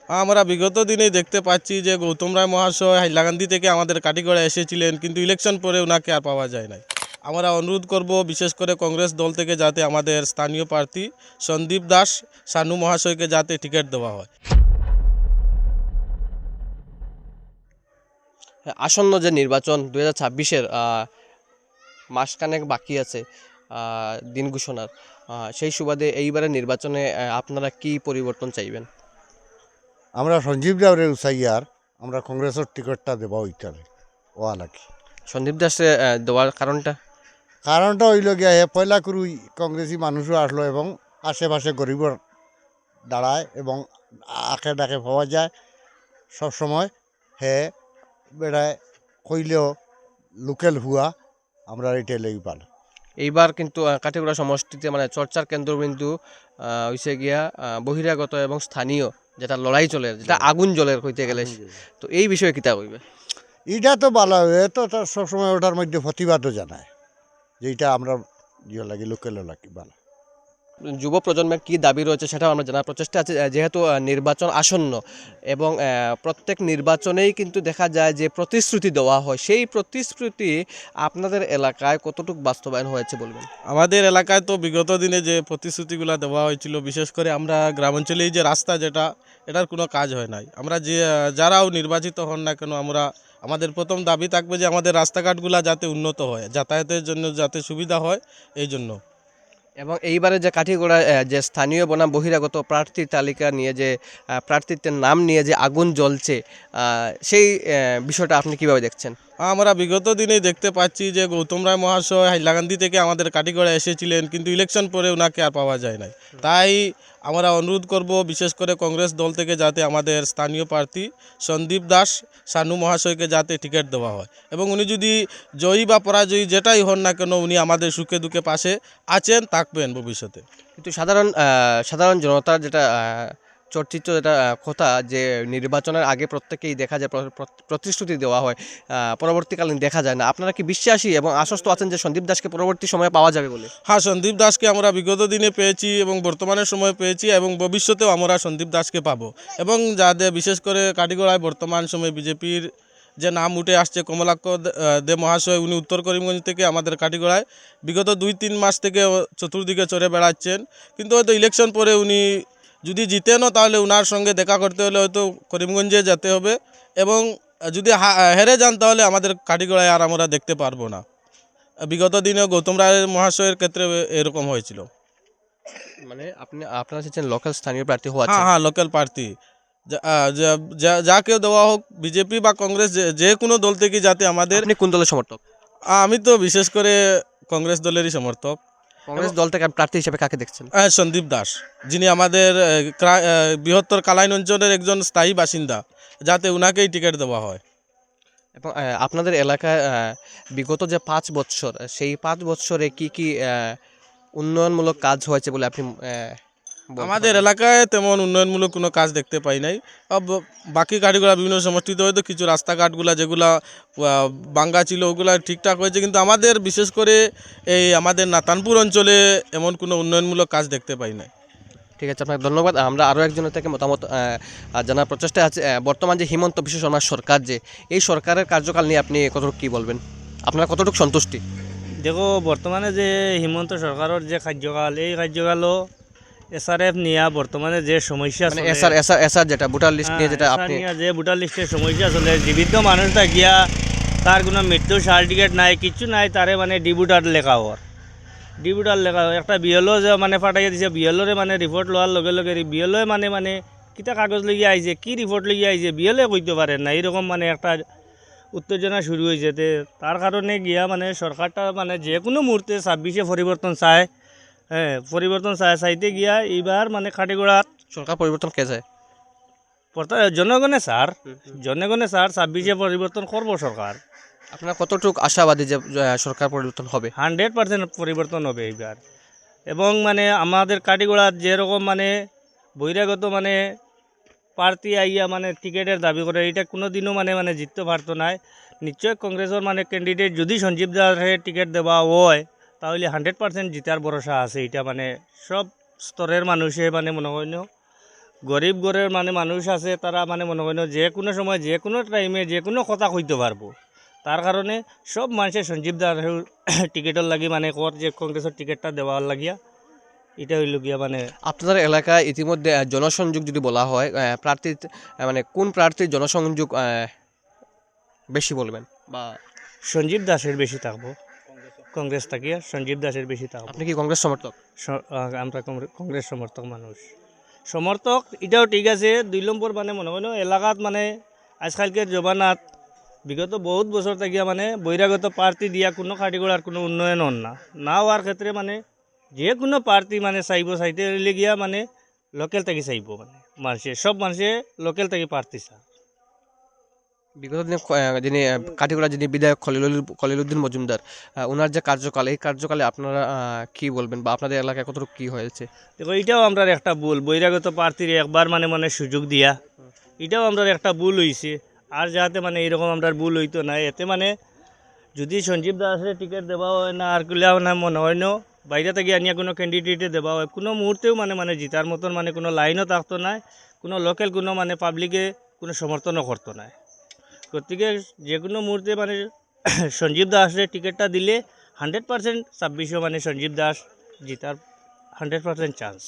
আমরা বিগত দিনেই দেখতে পাচ্ছি যে গৌতম রায় মহাশয় হাইলাকান্দি থেকে আমাদের কাটিগড়া এসেছিলেন, কিন্তু ইলেকশন পরে ওনাকে আর পাওয়া যায় নাই। আমরা অনুরোধ করব বিশেষ করে কংগ্রেস দল থেকে যাতে আমাদের স্থানীয় প্রার্থী সন্দীপ দাস সানু মহাশয়কে যাতে টিকিট দেওয়া হয়। আসন্ন যে নির্বাচন 2026-এর মাসখানেক বাকি আছে দিন ঘোষণার, সেই সুবাদে এইবারের নির্বাচনে আপনারা কি পরিবর্তন চাইবেন? আমরা সঞ্জীব দেওরে উচাইয়ার আমরা কংগ্রেসের টিকিটটা দেব ওইটারে ওয়া নাকি। সন্দীপ দাসে দেওয়ার কারণটা হইল গিয়া হে পয়লা করুই কংগ্রেসি মানুষও আসলো এবং আশেপাশে গরিবর দাঁড়ায় এবং আখে ডাকে পাওয়া যায় সবসময়। হে বেড়ায় কইলেও লোকেল হুয়া আমরা এটাই লেগে পাল। এইবার কিন্তু কাটিগড়া সমষ্টিতে মানে চর্চার কেন্দ্রবিন্দু হইছে গিয়া বহিরাগত এবং স্থানীয় যেটা লড়াই চলে, যেটা আগুন জ্বলের হইতে গেলে। তো এই বিষয়ে কিতা কইবে? এটা তো ভালো হয়ে তো তার সবসময় ওটার মধ্যে প্রতিবাদও জানায় যে এটা আমরা ইয়ে লাগে লোকেলও লাগে ভালো। যুব প্রজন্মের কি দাবি রয়েছে সেটাও আমরা জানার প্রচেষ্টা আছে, যেহেতু নির্বাচন আসন্ন এবং প্রত্যেক নির্বাচনেই কিন্তু দেখা যায় যে প্রতিশ্রুতি দেওয়া হয়। সেই প্রতিশ্রুতি আপনাদের এলাকায় কতটুকু বাস্তবায়ন হয়েছে বলবেন? আমাদের এলাকায় তো বিগত দিনে যে প্রতিশ্রুতিগুলো দেওয়া হয়েছিল, বিশেষ করে আমরা গ্রামাঞ্চলেই যে রাস্তা যেটা, এটার কোনো কাজ হয় নাই। আমরা যে যারাও নির্বাচিত হন না কেন, আমাদের প্রথম দাবি থাকবে যে আমাদের রাস্তাঘাটগুলো যাতে উন্নত হয়, যাতায়াতের জন্য যাতে সুবিধা হয় এই জন্য। এবং এইবারে যে কাঠিগোড়া যে স্থানীয় বনাম বহিরাগত প্রার্থীর তালিকা নিয়ে যে প্রার্থীত্বের নাম নিয়ে যে আগুন জ্বলছে, সেই বিষয়টা আপনি কিভাবে দেখছেন? আমরা বিগত দিনেই দেখতে পাচ্ছি যে গৌতম রায় মহাশয় হাইলাকান্দি থেকে আমাদের কাটিগড়া এসেছিলেন, কিন্তু ইলেকশন পরে ওনাকে আর পাওয়া যায় নাই। তাই আমরা অনুরোধ করব বিশেষ করে কংগ্রেস দল থেকে যাতে আমাদের স্থানীয় প্রার্থী সন্দীপ দাস সানু মহাশয়কে যাতে টিকিট দেওয়া হয়, এবং উনি যদি জয়ী বা পরাজয়ী যেটাই হন না কেন, উনি আমাদের সুখে দুঃখে পাশে আছেন, থাকবেন ভবিষ্যতে। কিন্তু সাধারণ জনতার যেটা চর্চিত যেটা কথা, যে নির্বাচনের আগে প্রত্যেকেই দেখা যায় প্রতিশ্রুতি দেওয়া হয়, পরবর্তীকালীন দেখা যায় না। আপনারা কি বিশ্বাসী এবং আশ্বস্ত আছেন যে সন্দীপ দাসকে পরবর্তী সময়ে পাওয়া যাবে বলে? হ্যাঁ, সন্দীপ দাসকে আমরা বিগত দিনে পেয়েছি এবং বর্তমানের সময় পেয়েছি, এবং ভবিষ্যতেও আমরা সন্দীপ দাসকে পাবো। এবং যাদের বিশেষ করে কাটিগড়ায় বর্তমান সময়ে বিজেপির যে নাম উঠে আসছে কমলাক্ষ দে মহাশয়, উনি উত্তর করিমগঞ্জ থেকে আমাদের কাটিগড়ায় বিগত 2-3 মাস থেকে চতুর্দিকে চড়ে বেড়াচ্ছেন। কিন্তু হয়তো ইলেকশন পরে উনি যদি জিতেনও, তাহলে ওনার সঙ্গে দেখা করতে হলে হয়তো করিমগঞ্জে যেতে হবে, এবং যদি হেরে যান তাহলে আমাদের কাটিগড়ায় আর আমরা দেখতে পারবো না। বিগত দিনে গৌতম রায় মহাশয়ের ক্ষেত্রে এরকম হয়েছিল। মানে আপনারা চাচ্ছেন লোকাল স্থানীয় প্রার্থী হওয়া? হ্যাঁ হ্যাঁ, লোকাল প্রার্থী যাকে দেওয়া হোক, বিজেপি বা কংগ্রেস, যে কোনো দল থেকে যাতে আমাদের। আপনি কোন দলের সমর্থক? আমি তো বিশেষ করে কংগ্রেস দলেরই সমর্থক। কংগ্রেস দল থেকে প্রার্থী হিসেবে কাকে দেখছেন? সন্দীপ দাস, যিনি আমাদের বৃহত্তর কালাইন অঞ্চলের একজন স্থায়ী বাসিন্দা, যাতে ওনাকেই টিকিট দেওয়া হয়। এবং আপনাদের এলাকায় বিগত যে 5 বছর, সেই 5 বছরে কি কি উন্নয়নমূলক কাজ হয়েছে বলে আপনি আমাদের এলাকায় তেমন উন্নয়নমূলক কোনো কাজ দেখতে পাই নাই। বাকি গাড়িগুলো বিভিন্ন সমষ্টিতে হয়তো কিছু রাস্তাঘাটগুলো যেগুলো ভাঙ্গা ছিল ওগুলো ঠিকঠাক হয়েছে, কিন্তু আমাদের বিশেষ করে এই আমাদের নাতানপুর অঞ্চলে এমন কোনো উন্নয়নমূলক কাজ দেখতে পাই নাই। ঠিক আছে, আপনাকে ধন্যবাদ। আমরা আরও একজনের থেকে মতামত জানার প্রচেষ্টা আছে। বর্তমান যে হিমন্ত বিশ্ব শর্মার সরকার, যে এই সরকারের কার্যকাল নিয়ে আপনি কতটুকু কী বলবেন? আপনারা কতটুকু সন্তুষ্টি? দেখো, বর্তমানে যে হিমন্ত সরকারের যে কার্যকাল, এই কার্যকালও SRF নিয়ে বর্তমানে যে সমস্যা মানে এসআর যেটা ভোটার লিস্ট নিয়ে, যেটা আপনি যে ভোটার লিস্টের সমস্যা চলে, জীবিত মানুষ থাকিয়া তার কোনো মৃত্যু সার্টিফিকেট নাই, কিছু নাই, তারে মানে ডিভোটার লেখা হওয়ার একটা বিএলও যে মানে ফাটাইয়া দিছে। বিএলওরে মানে রিপোর্ট লওয়ার লগে লগে বিএলও মানে কিতা কাগজ লইয়া আইছে, কি রিপোর্ট লইয়া আইছে, বিএলও কইতে পারে না। এইরকম মানে একটা উত্তেজনা শুরু হয়েছে। তার কারণে গিয়া মানে সরকারটা মানে যে কোনো মুহূর্তে 26-এ পরিবর্তন চায়। হ্যাঁ, পরিবর্তন চাইতে গিয়া এইবার মানে কাটিগড়াত সরকার পরিবর্তন কে চায়? জনগণে 26-এ পরিবর্তন করবো সরকার। আপনারা কতটুকু আশাবাদী যে সরকার পরিবর্তন হবে? 100% পরিবর্তন হবে এইবার। এবং মানে আমাদের কাটিগড়াত যেরকম মানে বহিরাগত মানে প্রার্থী আইয়া মানে টিকিটের দাবি করে, এটা কোনো দিনও মানে জিততে পারতো না। নিশ্চয় কংগ্রেসের মানে ক্যান্ডিডেট যদি সঞ্জীব দাসের টিকিট দেওয়া হয়, তাহলে 100% জিতার ভরসা আছে। এটা মানে সব স্তরের মানুষে মানে মনে হয় গরিব ঘরের মানে মানুষ আছে তারা মানে মনে করেন যে কোনো সময় যে কোনো টাইমে যে কোনো কথা কইতে পারবো তার কারণে সব মানুষের সঞ্জীব দার টিকিটের লাগি মানে কর যে কংগ্রেসের টিকিটটা দেওয়ার লাগিয়া এটা হইল গিয়া মানে আপনাদের এলাকায় ইতিমধ্যে জনসংযোগ যদি বলা হয় প্রার্থী মানে কোন প্রার্থীর জনসংযোগ বেশি বলবেন বা সঞ্জীব দাসের বেশি থাকবো কংগ্রেস থাকিয়া সঞ্জীব দাসের বেশি থাকবো আপনি কি কংগ্রেস সমর্থক? আমরা কংগ্রেস সমর্থক মানুষ সমর্থক এটাও ঠিক আছে 2 নম্বর মানে মনে করেন এলাকাত মানে আজকালকের জমানাত বিগত বহুত বছর থাকিয়া মানে বহিরাগত প্রার্থী দিয়া কোনো কাটিগড়ার কোনো উন্নয়ন হন না হওয়ার ক্ষেত্রে মানে যে কোনো প্রার্থী মানে চাইতে হইলে গিয়া মানে লোকাল থেকে চাইব মানে মানুষে সব মানুষে লোকাল থেকে প্রার্থী চায় বিগত দিনে যিনি কাটিগড়া যিনি বিধায়ক খলিলুদ্দিন মজুমদার ওনার যে কার্যকাল এই কার্যকালে আপনারা কি বলবেন বা আপনাদের এলাকায় কতটুকু কি হয়েছে? দেখো এটাও আমরা একটা ভুল বহিরাগত প্রার্থীর একবার মানে মানে সুযোগ দিয়া এটাও আমরা একটা ভুল হয়েছে আর যাতে মানে এরকম আমরা ভুল হইতো না এতে মানে যদি সঞ্জীব দাসের টিকিট দেওয়া হয় না আর কুলিয়াও না মনে হয় না বাইরে থেকে আনিয়া কোনো ক্যান্ডিডেটে দেওয়া হয় কোনো মুহূর্তেও মানে মানে জিতার মতন মানে কোনো লাইনও থাকতো না কোনো লোকাল কোনো মানে পাবলিকে কোনো সমর্থনও করতো না গতিকে যে কোনো মুহূর্তে মানে সঞ্জীব দাসের টিকিটটা দিলে 100% 26 মানে সঞ্জীব দাস জিতার 100% চান্স